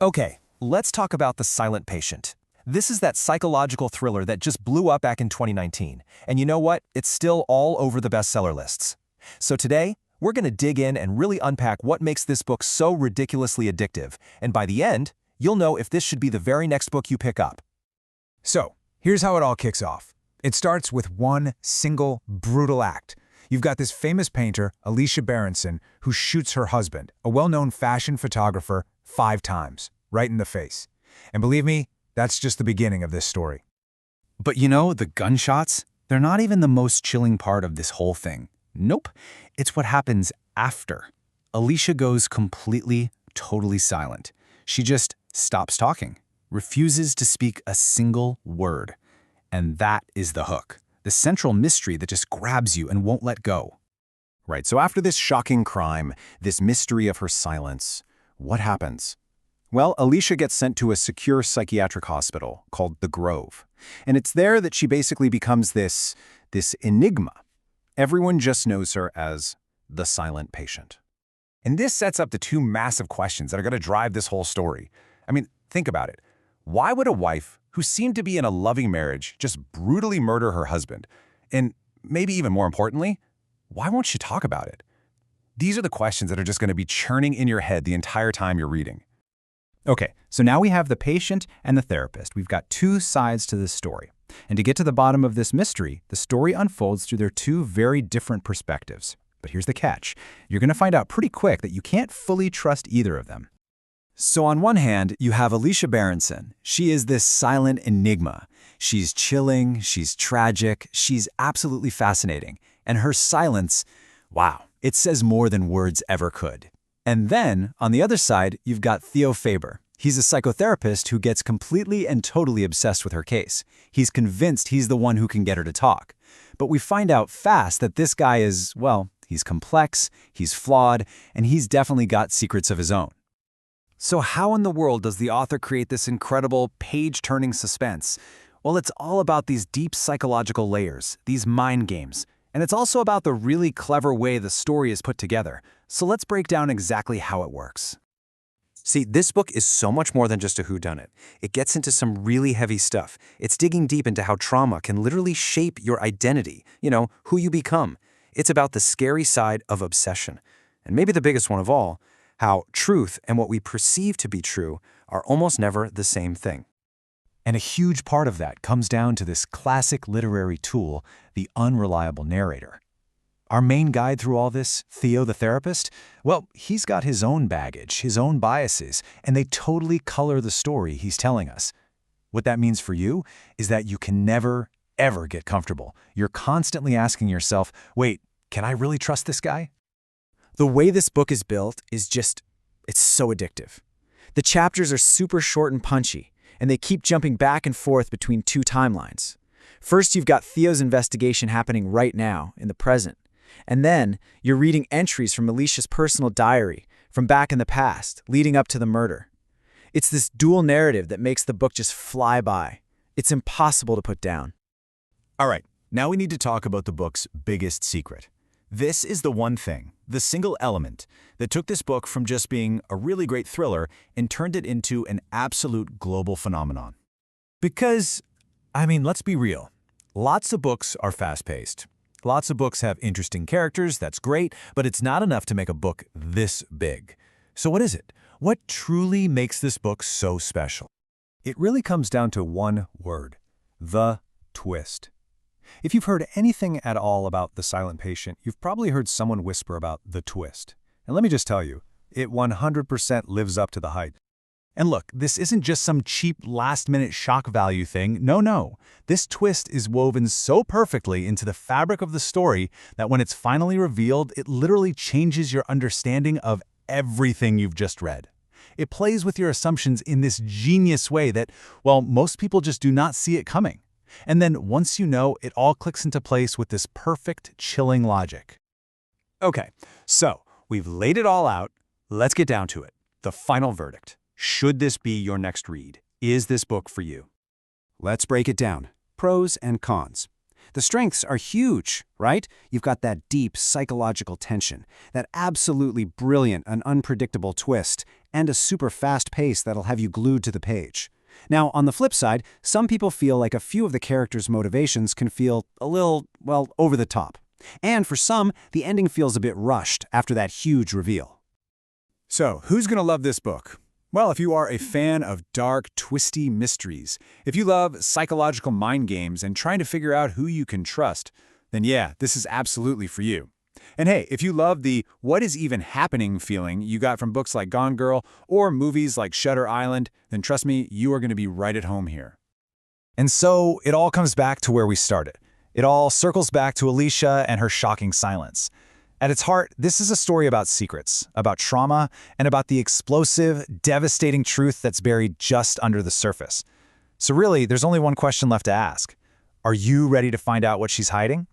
Okay, let's talk about The Silent Patient. This is that psychological thriller that just blew up back in 2019. And you know what? It's still all over the bestseller lists. So today, we're going to dig in and really unpack what makes this book so ridiculously addictive. And by the end, you'll know if this should be the very next book you pick up. So, here's how it all kicks off. It starts with one single, brutal act. You've got this famous painter, Alicia Berenson, who shoots her husband, a well-known fashion photographer, 5 times, right in the face. And believe me, that's just the beginning of this story. But you know, the gunshots, they're not even the most chilling part of this whole thing. Nope, it's what happens after. Alicia goes completely, totally silent. She just stops talking, refuses to speak a single word. And that is the hook, the central mystery that just grabs you and won't let go. Right, so after this shocking crime, this mystery of her silence, what happens? Well, Alicia gets sent to a secure psychiatric hospital called The Grove. And it's there that she basically becomes this enigma. Everyone just knows her as the silent patient. And this sets up the 2 massive questions that are going to drive this whole story. I mean, think about it. Why would a wife who seemed to be in a loving marriage just brutally murder her husband? And maybe even more importantly, why won't she talk about it? These are the questions that are just going to be churning in your head the entire time you're reading. Okay, so now we have the patient and the therapist. We've got 2 sides to this story. And to get to the bottom of this mystery, the story unfolds through their 2 very different perspectives. But here's the catch. You're going to find out pretty quick that you can't fully trust either of them. So on one hand, you have Alicia Berenson. She is this silent enigma. She's chilling, she's tragic, she's absolutely fascinating. And her silence, wow, it says more than words ever could. And then, on the other side, you've got Theo Faber. He's a psychotherapist who gets completely and totally obsessed with her case. He's convinced he's the one who can get her to talk. But we find out fast that this guy is, well, he's complex, he's flawed, and he's definitely got secrets of his own. So how in the world does the author create this incredible, page-turning suspense? Well, it's all about these deep psychological layers, these mind games. And it's also about the really clever way the story is put together. So let's break down exactly how it works. See, this book is so much more than just a whodunit. It gets into some really heavy stuff. It's digging deep into how trauma can literally shape your identity, who you become. It's about the scary side of obsession. And maybe the biggest one of all, how truth and what we perceive to be true are almost never the same thing. And a huge part of that comes down to this classic literary tool, the unreliable narrator. Our main guide through all this, Theo the therapist, well, he's got his own baggage, his own biases, and they totally color the story he's telling us. What that means for you is that you can never, ever get comfortable. You're constantly asking yourself, wait, can I really trust this guy? The way this book is built is it's so addictive. The chapters are super short and punchy, and they keep jumping back and forth between 2 timelines. First, you've got Theo's investigation happening right now, in the present. And then, you're reading entries from Alicia's personal diary, from back in the past, leading up to the murder. It's this dual narrative that makes the book just fly by. It's impossible to put down. All right, now we need to talk about the book's biggest secret. This is the one thing, the single element, that took this book from just being a really great thriller and turned it into an absolute global phenomenon. Because, let's be real. Lots of books are fast-paced. Lots of books have interesting characters, that's great, but it's not enough to make a book this big. So what is it? What truly makes this book so special? It really comes down to one word: the twist. If you've heard anything at all about The Silent Patient, you've probably heard someone whisper about the twist. And let me just tell you, it 100% lives up to the hype. And look, this isn't just some cheap last-minute shock value thing. No. This twist is woven so perfectly into the fabric of the story that when it's finally revealed, it literally changes your understanding of everything you've just read. It plays with your assumptions in this genius way that, well, most people just do not see it coming. And then once you know, it all clicks into place with this perfect, chilling logic. Okay, so we've laid it all out. Let's get down to it. The final verdict. Should this be your next read? Is this book for you? Let's break it down. Pros and cons. The strengths are huge, right? You've got that deep psychological tension, that absolutely brilliant and unpredictable twist, and a super fast pace that'll have you glued to the page. Now, on the flip side, some people feel like a few of the characters' motivations can feel a little, well, over the top. And for some, the ending feels a bit rushed after that huge reveal. So, who's going to love this book? Well, if you are a fan of dark, twisty mysteries, if you love psychological mind games and trying to figure out who you can trust, then yeah, this is absolutely for you. And hey, if you love the what is even happening feeling you got from books like Gone Girl or movies like Shutter Island, then trust me, you are going to be right at home here. And so it all comes back to where we started. It all circles back to Alicia and her shocking silence. At its heart, this is a story about secrets, about trauma, and about the explosive, devastating truth that's buried just under the surface. So really, there's only one question left to ask. Are you ready to find out what she's hiding?